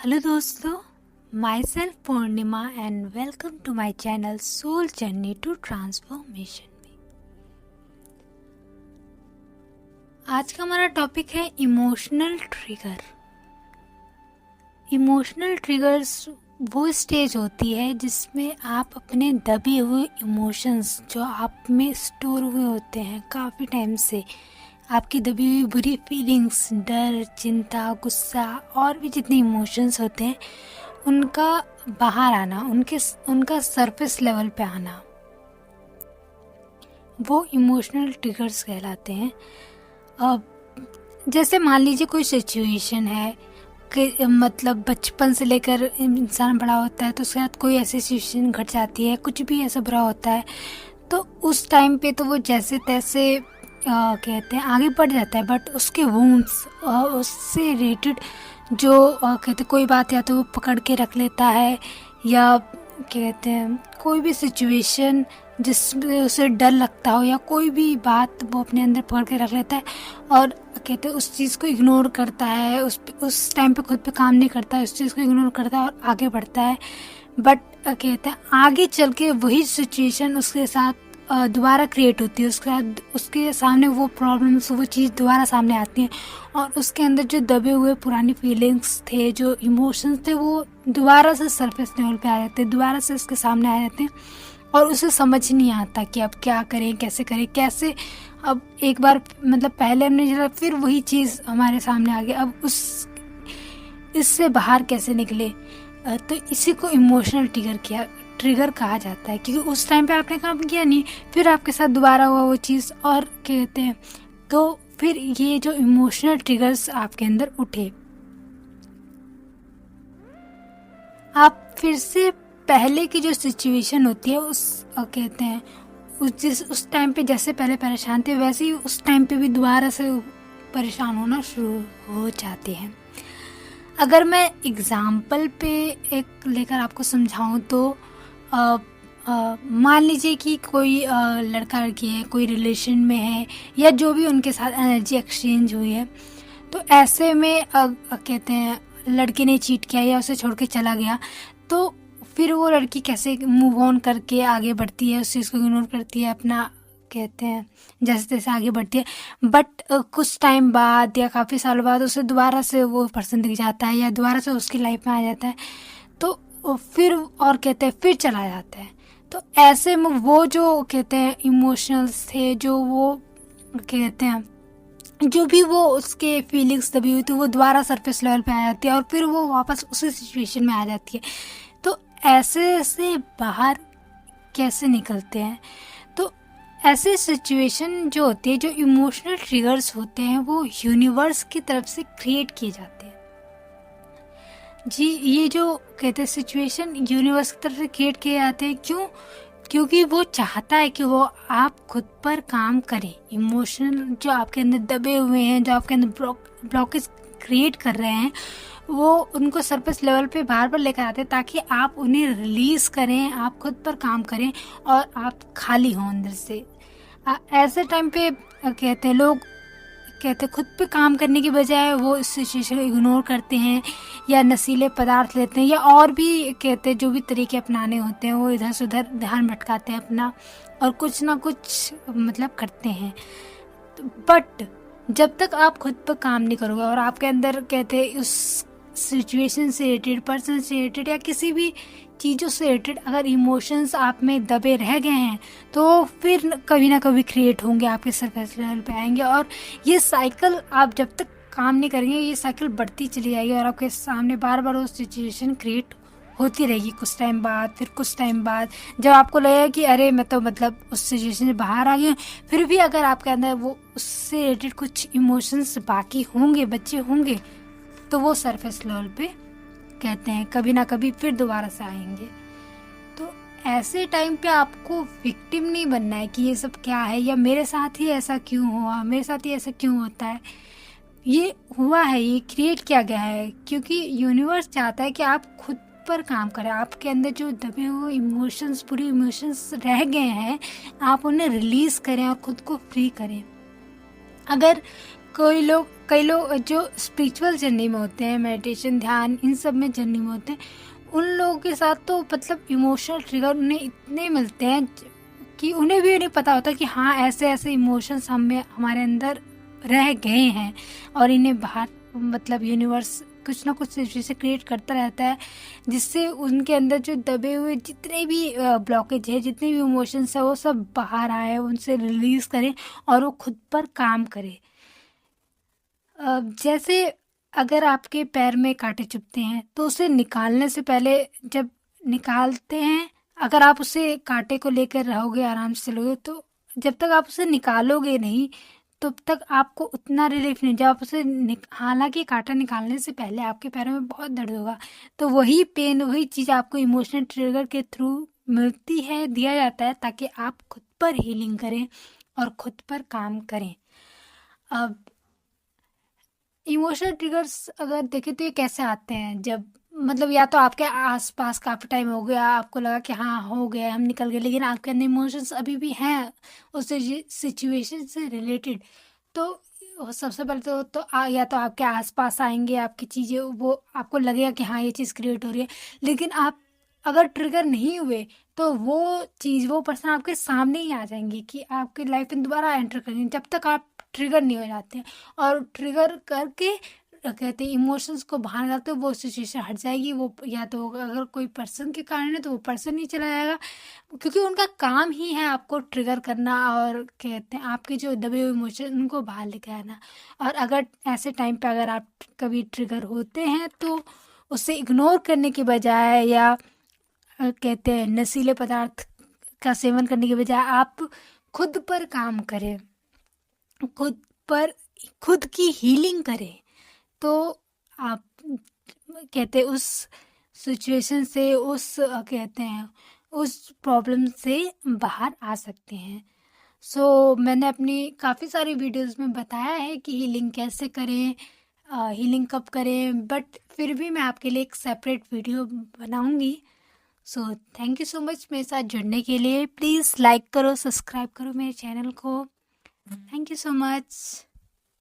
Hello दोस्तों, myself Purnima and welcome to my channel soul journey to transformation में। आज का हमारा टॉपिक है इमोशनल ट्रिगर। इमोशनल ट्रिगर्स वो स्टेज होती है जिसमें आप अपने दबे हुए इमोशंस जो आप में स्टोर हुए होते हैं काफ़ी टाइम से, आपकी दबी हुई बुरी फीलिंग्स, डर, चिंता, गुस्सा और भी जितने इमोशंस होते हैं उनका बाहर आना, उनका सरफेस लेवल पे आना, वो इमोशनल ट्रिगर्स कहलाते हैं। अब जैसे मान लीजिए कोई सिचुएशन है कि मतलब बचपन से लेकर इंसान बड़ा होता है तो उसके साथ कोई ऐसी सिचुएशन घट जाती है, कुछ भी ऐसा बुरा होता है तो उस टाइम पे तो वो जैसे तैसे कहते हैं आगे बढ़ जाता है, बट उसके वूंड्स उससे रिलेटेड जो कहते कोई बात या तो वो पकड़ के रख लेता है, या कहते हैं कोई भी सिचुएशन जिसमें उसे डर लगता हो या कोई भी बात वो अपने अंदर पकड़ के रख लेता है और कहते हैं उस चीज़ को इग्नोर करता है, उस टाइम पे खुद पे काम नहीं करता है, उस चीज़ को इग्नोर करता है और आगे बढ़ता है। बट कहते हैं आगे चल के वही सिचुएशन उसके साथ दोबारा क्रिएट होती है, उसके सामने वो प्रॉब्लम्स, वो चीज़ दोबारा सामने आती है और उसके अंदर जो दबे हुए पुरानी फीलिंग्स थे, जो इमोशंस थे, वो दोबारा से सरफेस लेवल पे आ जाते हैं, दोबारा से उसके सामने आ जाते हैं और उसे समझ नहीं आता कि अब क्या करें, कैसे अब एक बार मतलब पहले हमने जरा फिर वही चीज़ हमारे सामने आ गई, अब इससे बाहर कैसे निकले। तो इसी को इमोशनल ट्रिगर कहा जाता है, क्योंकि उस टाइम पे आपने काम किया नहीं, फिर आपके साथ दोबारा हुआ वो चीज़ और कहते हैं तो फिर ये जो इमोशनल ट्रिगर्स आपके अंदर उठे, आप फिर से पहले की जो सिचुएशन होती है उस कहते हैं उस टाइम पे जैसे पहले परेशान थे वैसे ही उस टाइम पे भी दोबारा से परेशान होना शुरू हो जाते हैं। अगर मैं एग्ज़ाम्पल पे एक लेकर आपको समझाऊं तो मान लीजिए कि कोई लड़का लड़की है, कोई रिलेशन में है या जो भी उनके साथ एनर्जी एक्सचेंज हुई है, तो ऐसे में कहते हैं लड़के ने चीट किया या उसे छोड़ के चला गया, तो फिर वो लड़की कैसे मूव ऑन करके आगे बढ़ती है, उस चीज़ को इग्नोर करती है, अपना कहते हैं जैसे तैसे आगे बढ़ती है। बट कुछ टाइम बाद या काफ़ी सालों बाद उसे दोबारा से वो पर्सन दिख जाता है या दोबारा से उसकी लाइफ में आ जाता है, तो फिर और कहते हैं फिर चला जाता है। तो ऐसे में वो जो कहते हैं इमोशनल्स थे, जो वो कहते हैं जो भी वो उसके फीलिंग्स दबी हुई थी, वो दोबारा सरफेस लेवल पे आ जाती है और फिर वो वापस उसी सिचुएशन में आ जाती है। तो ऐसे से बाहर कैसे निकलते हैं? तो ऐसे सिचुएशन जो होती है, जो इमोशनल ट्रिगर्स होते हैं, वो यूनिवर्स की तरफ से क्रिएट किए जाते हैं। जी, ये जो कहते हैं सिचुएशन यूनिवर्स की तरफ से क्रिएट किए जाते हैं, क्यों? क्योंकि वो चाहता है कि वो आप खुद पर काम करें। इमोशनल जो आपके अंदर दबे हुए हैं, जो आपके अंदर ब्लॉकेज क्रिएट कर रहे हैं, वो उनको सरफेस लेवल पे बार बार लेकर आते हैं ताकि आप उन्हें रिलीज़ करें, आप खुद पर काम करें और आप खाली हों अंदर से। ऐसे टाइम पे कहते हैं लोग कहते खुद पे काम करने की बजाय वो इस सिचुएशन को इग्नोर करते हैं या नशीले पदार्थ लेते हैं या और भी कहते जो भी तरीके अपनाने होते हैं, वो इधर से उधर ध्यान भटकाते हैं अपना और कुछ ना कुछ मतलब करते हैं। बट जब तक आप खुद पर काम नहीं करोगे और आपके अंदर कहते उस सिचुएशन से रिलेटेड, पर्सन से रिलेटेड या किसी भी चीज़ों से रिलेटेड अगर इमोशंस आप में दबे रह गए हैं, तो फिर कभी ना कभी क्रिएट होंगे, आपके सरफेस लेवल पे आएंगे और ये साइकिल आप जब तक काम नहीं करेंगे, ये साइकिल बढ़ती चली जाएगी और आपके सामने बार बार वो सिचुएशन क्रिएट होती रहेगी। कुछ टाइम बाद, फिर कुछ टाइम बाद जब आपको लगेगा कि अरे मैं तो मतलब उस सिचुएशन से बाहर आ गई, फिर भी अगर आपके अंदर वो उससे रिलेटेड कुछ इमोशंस बाकी होंगे, बच्चे होंगे, तो वो सरफेस लेवल पे कहते हैं कभी ना कभी फिर दोबारा से आएंगे। तो ऐसे टाइम पे आपको विक्टिम नहीं बनना है कि ये सब क्या है या मेरे साथ ही ऐसा क्यों हुआ, मेरे साथ ही ऐसा क्यों होता है। ये हुआ है, ये क्रिएट किया गया है क्योंकि यूनिवर्स चाहता है कि आप खुद पर काम करें। आपके अंदर जो दबे हुए इमोशंस, पूरे इमोशंस रह गए हैं, आप उन्हें रिलीज़ करें और खुद को फ्री करें। अगर कई लोग जो स्पिरिचुअल जर्नी में होते हैं, मेडिटेशन, ध्यान, इन सब में जर्नी में होते हैं, उन लोगों के साथ तो मतलब इमोशनल ट्रिगर उन्हें इतने मिलते हैं कि उन्हें भी नहीं पता होता कि हाँ ऐसे ऐसे इमोशंस हमारे अंदर रह गए हैं और इन्हें बाहर मतलब यूनिवर्स कुछ ना कुछ सिचुएशन क्रिएट करता रहता है, जिससे उनके अंदर जो दबे हुए जितने भी ब्लॉकेज है, जितने भी इमोशंस है, वो सब बाहर आए, उनसे रिलीज करें और वो खुद पर काम करें। जैसे अगर आपके पैर में कांटे चुभते हैं तो उसे निकालने से पहले, जब निकालते हैं, अगर आप उसे कांटे को लेकर रहोगे, आराम से चलोगे, तो जब तक आप उसे निकालोगे नहीं तब तक आपको उतना रिलीफ नहीं। जब आप उसे हालांकि कांटा निकालने से पहले आपके पैरों में बहुत दर्द होगा, तो वही पेन, वही चीज़ आपको इमोशनल ट्रिगर के थ्रू मिलती है, दिया जाता है, ताकि आप खुद पर हीलिंग करें और खुद पर काम करें। अब इमोशनल ट्रिगर्स अगर देखें तो ये कैसे आते हैं, जब मतलब या तो आपके आसपास काफ़ी टाइम हो गया, आपको लगा कि हाँ हो गया, हम निकल गए, लेकिन आपके अंदर इमोशंस अभी भी हैं उस सिचुएशन से रिलेटेड, तो सबसे पहले या तो आपके आसपास आएंगे, आपकी चीज़ें, वो आपको लगेगा कि हाँ ये चीज़ क्रिएट हो रही है, लेकिन आप अगर ट्रिगर नहीं हुए तो वो चीज़, वो पर्सन आपके सामने ही आ जाएंगे कि आपकी लाइफ में दोबारा एंटर करेंगे, जब तक आप ट्रिगर नहीं हो जाते हैं। और ट्रिगर करके कहते हैं इमोशंस को बाहर निकालते, वो सिचुएशन हट जाएगी। वो या तो अगर कोई पर्सन के कारण है तो वो पर्सन ही चला जाएगा, क्योंकि उनका काम ही है आपको ट्रिगर करना और कहते हैं आपके जो दबे हुए इमोशन उनको बाहर लेके आना। और अगर ऐसे टाइम पे अगर आप कभी ट्रिगर होते हैं तो उसे इग्नोर करने के बजाय, या कहते हैं नशीले पदार्थ का सेवन करने के बजाय, आप खुद पर काम करें, खुद पर खुद की हीलिंग करें, तो आप कहते हैं उस सिचुएशन से, उस कहते हैं उस प्रॉब्लम से बाहर आ सकते हैं। सो मैंने अपनी काफ़ी सारी वीडियोस में बताया है कि हीलिंग कैसे करें, हीलिंग कब करें, बट फिर भी मैं आपके लिए एक सेपरेट वीडियो बनाऊंगी। So thank you so much मेरे साथ जुड़ने के लिए। प्लीज़ लाइक करो, सब्सक्राइब करो मेरे चैनल को। Thank you so much.